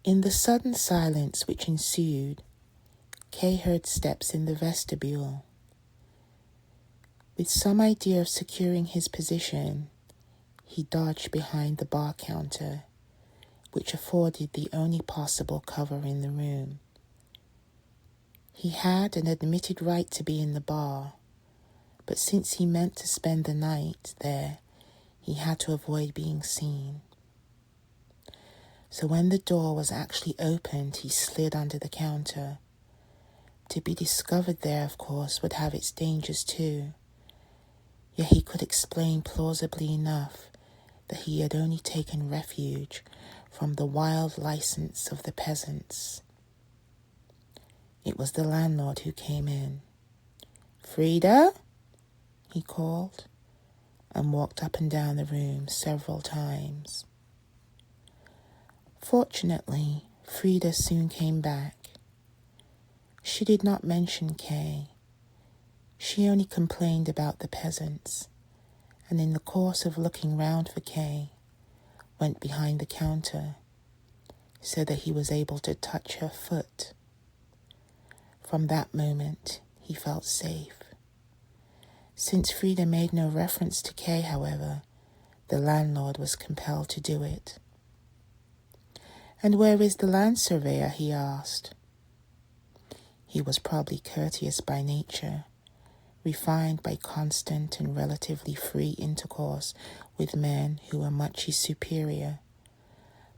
In the sudden silence which ensued, Kay heard steps in the vestibule. With some idea of securing his position, he dodged behind the bar counter, which afforded the only possible cover in the room. He had an admitted right to be in the bar, but since he meant to spend the night there, he had to avoid being seen. So when the door was actually opened, he slid under the counter. To be discovered there, of course, would have its dangers too. Yet he could explain plausibly enough that he had only taken refuge from the wild license of the peasants. It was the landlord who came in. "Frida?" he called, and walked up and down the room several times. Fortunately, Frida soon came back. She did not mention Kay. She only complained about the peasants, and in the course of looking round for Kay, went behind the counter, so that he was able to touch her foot. From that moment, he felt safe. Since Frida made no reference to Kay, however, the landlord was compelled to do it. "And where is the land surveyor?" he asked. He was probably courteous by nature, refined by constant and relatively free intercourse with men who were much his superior.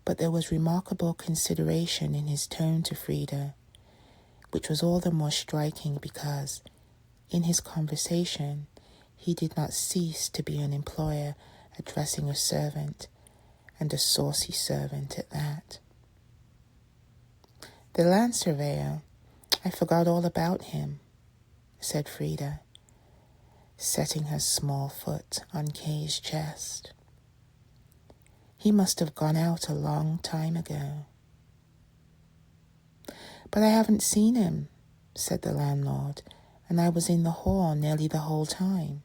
But there was remarkable consideration in his tone to Frida, which was all the more striking because, in his conversation, he did not cease to be an employer addressing a servant, and a saucy servant at that. "The land surveyor, I forgot all about him," said Frida, setting her small foot on Kay's chest. "He must have gone out a long time ago." "But I haven't seen him," said the landlord, "and I was in the hall nearly the whole time."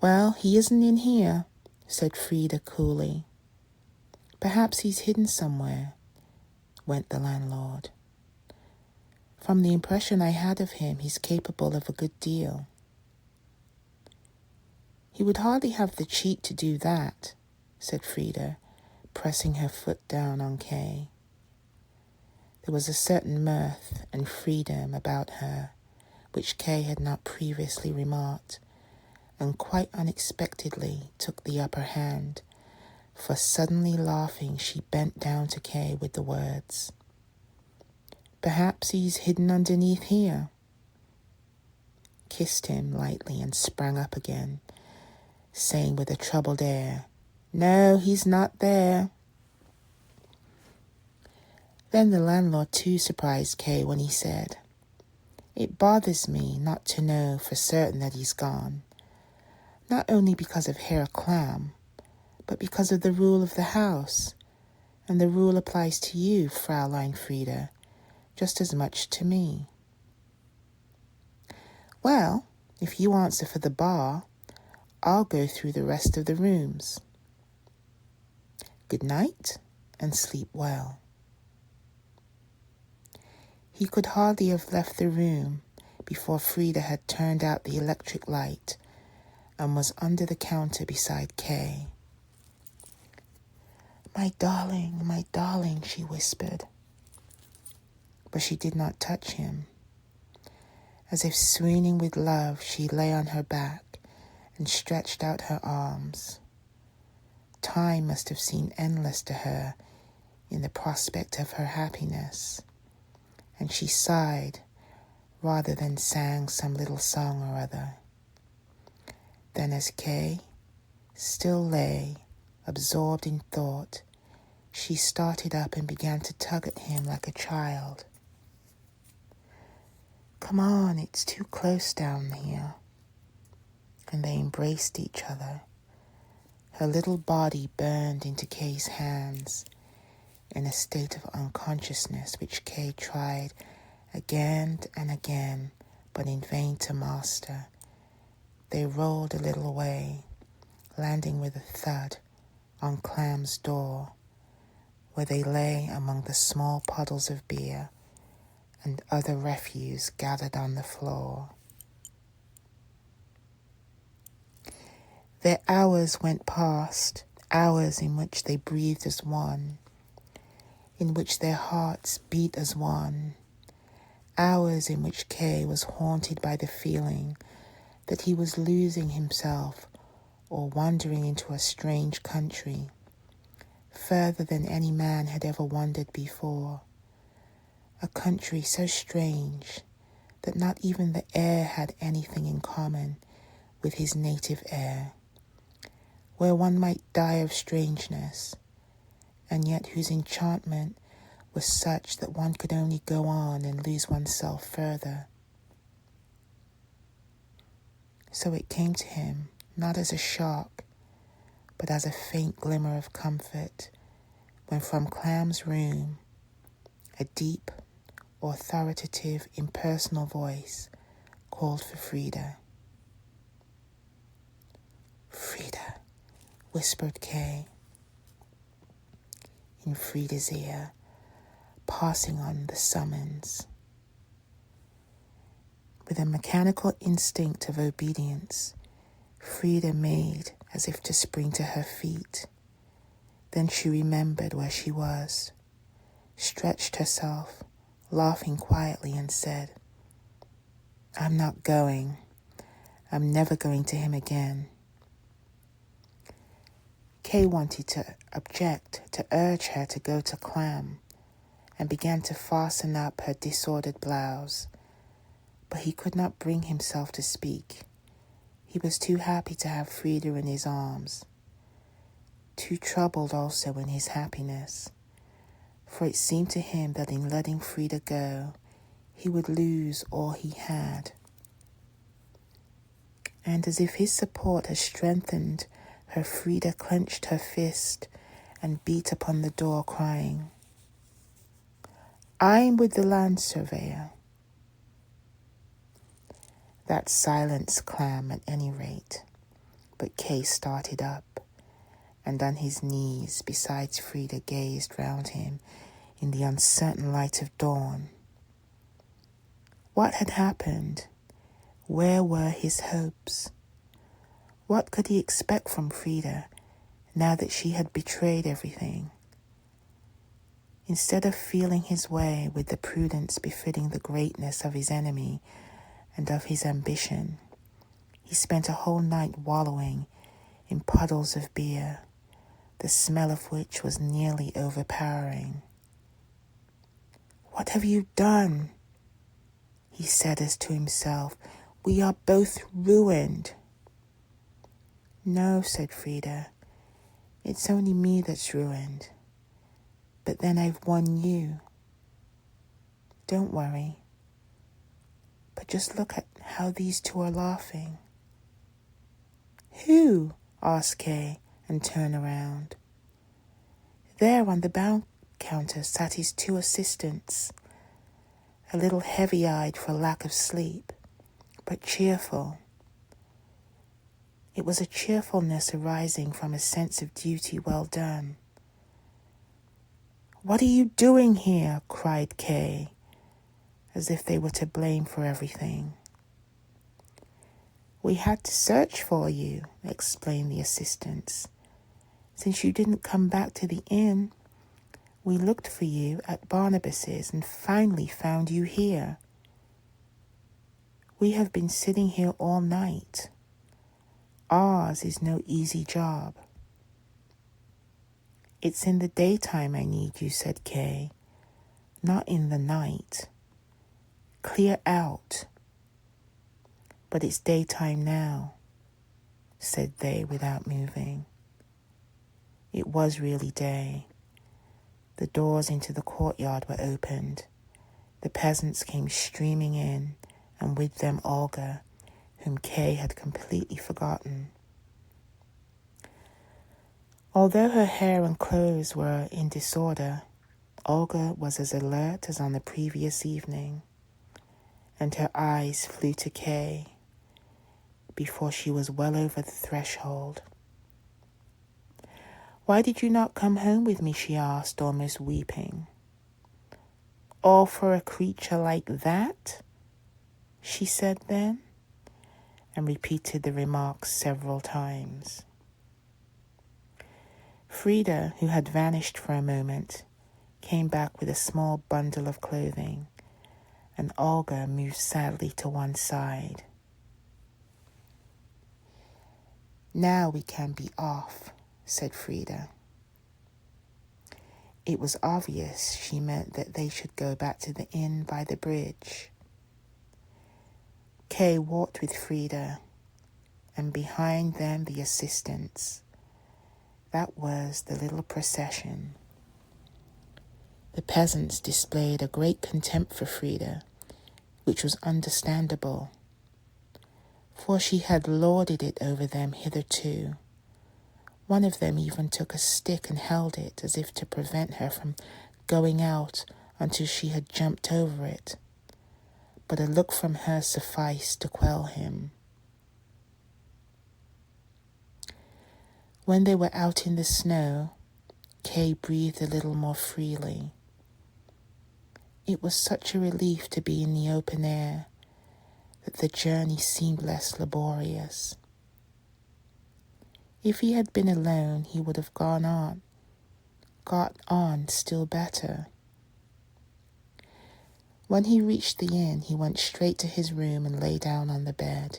"Well, he isn't in here," said Frida coolly. "Perhaps he's hidden somewhere," went the landlord. "From the impression I had of him, he's capable of a good deal." "He would hardly have the cheek to do that," said Frida, pressing her foot down on Kay. There was a certain mirth and freedom about her which Kay had not previously remarked, and quite unexpectedly took the upper hand, for suddenly laughing she bent down to Kay with the words, "Perhaps he's hidden underneath here," kissed him lightly and sprang up again, saying with a troubled air, "No, he's not there." Then the landlord too surprised Kay when he said, "It bothers me not to know for certain that he's gone, not only because of Herr Clam, but because of the rule of the house, and the rule applies to you, Fraulein Frida, just as much to me." "Well, if you answer for the bar, I'll go through the rest of the rooms. Good night, and sleep well." He could hardly have left the room before Frida had turned out the electric light and was under the counter beside Kay. my darling," she whispered. But she did not touch him. As if swooning with love, she lay on her back and stretched out her arms. Time must have seemed endless to her in the prospect of her happiness, and she sighed rather than sang some little song or other. Then as Kay still lay, absorbed in thought, she started up and began to tug at him like a child. "Come on, it's too close down here." And they embraced each other. Her little body burned into Kay's hands in a state of unconsciousness which Kay tried again and again, but in vain to master. They rolled a little way, landing with a thud on Clam's door, where they lay among the small puddles of beer and other refuse gathered on the floor. Their hours went past, hours in which they breathed as one, in which their hearts beat as one, hours in which Kay was haunted by the feeling that he was losing himself or wandering into a strange country, further than any man had ever wandered before, a country so strange that not even the air had anything in common with his native air, where one might die of strangeness, and yet whose enchantment was such that one could only go on and lose oneself further. So it came to him, not as a shock, but as a faint glimmer of comfort, when from Clam's room, a deep, authoritative, impersonal voice called for Frida. "Frida," whispered Kay in Frida's ear, passing on the summons. With a mechanical instinct of obedience, Frida made as if to spring to her feet. Then she remembered where she was, stretched herself, laughing quietly, and said, "I'm not going. I'm never going to him again." Kay wanted to object, to urge her to go to Clam, and began to fasten up her disordered blouse, but he could not bring himself to speak. He was too happy to have Frida in his arms, too troubled also in his happiness, for it seemed to him that in letting Frida go, he would lose all he had. And as if his support had strengthened her, Frida clenched her fist and beat upon the door, crying, "I'm with the land surveyor." That silenced Clam at any rate, but Kay started up, and on his knees beside Frida gazed round him in the uncertain light of dawn. What had happened? Where were his hopes? What could he expect from Frida now that she had betrayed everything? Instead of feeling his way with the prudence befitting the greatness of his enemy and of his ambition, he spent a whole night wallowing in puddles of beer, the smell of which was nearly overpowering. "What have you done?" he said as to himself. "We are both ruined." "No," said Frida, "it's only me that's ruined. But then I've won you. Don't worry. But just look at how these two are laughing." "Who?" asked Kay, and turned around. There on the bound counter sat his two assistants, a little heavy-eyed for lack of sleep, but cheerful. It was a cheerfulness arising from a sense of duty well done. "What are you doing here?" cried Kay, as if they were to blame for everything. "We had to search for you," explained the assistants. "Since you didn't come back to the inn, we looked for you at Barnabas's and finally found you here. We have been sitting here all night. Ours is no easy job." "It's in the daytime I need you," said Kay, "not in the night. Clear out." "But it's daytime now," said they without moving. It was really day. The doors into the courtyard were opened. The peasants came streaming in, and with them Olga, whom Kay had completely forgotten. Although her hair and clothes were in disorder, Olga was as alert as on the previous evening, and her eyes flew to Kay before she was well over the threshold. "Why did you not come home with me?" she asked, almost weeping. "All for a creature like that?" she said then, and repeated the remark several times. Frida, who had vanished for a moment, came back with a small bundle of clothing, and Olga moved sadly to one side. "Now we can be off," said Frida. It was obvious she meant that they should go back to the inn by the bridge. Kay walked with Frida, and behind them the assistants. That was the little procession. The peasants displayed a great contempt for Frida, which was understandable, for she had lorded it over them hitherto. One of them even took a stick and held it as if to prevent her from going out until she had jumped over it. But a look from her sufficed to quell him. When they were out in the snow, Kay breathed a little more freely. It was such a relief to be in the open air that the journey seemed less laborious. If he had been alone, he would have got on still better. When he reached the inn, he went straight to his room and lay down on the bed.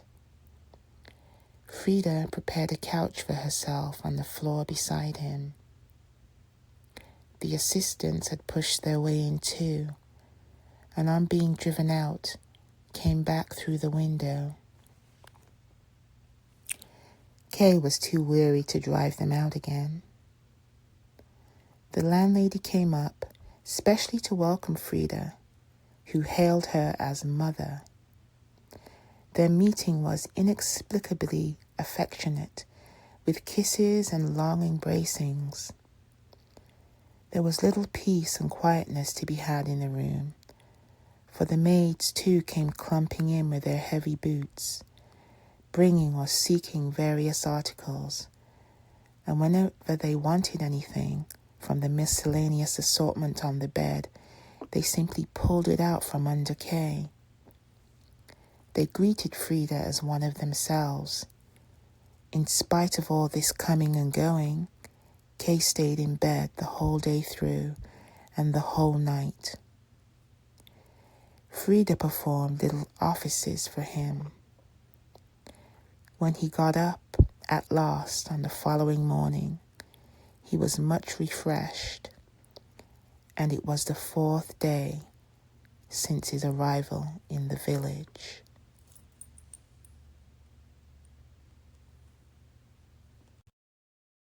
Frida prepared a couch for herself on the floor beside him. The assistants had pushed their way in too, and on being driven out, came back through the window. Kay was too weary to drive them out again. The landlady came up, specially to welcome Frida, who hailed her as mother. Their meeting was inexplicably affectionate, with kisses and long embracings. There was little peace and quietness to be had in the room, for the maids too came clumping in with their heavy boots, bringing or seeking various articles, and whenever they wanted anything from the miscellaneous assortment on the bed, they simply pulled it out from under Kay. They greeted Frida as one of themselves. In spite of all this coming and going, Kay stayed in bed the whole day through and the whole night. Frida performed little offices for him. When he got up at last on the following morning, he was much refreshed, and it was the 4th day since his arrival in the village.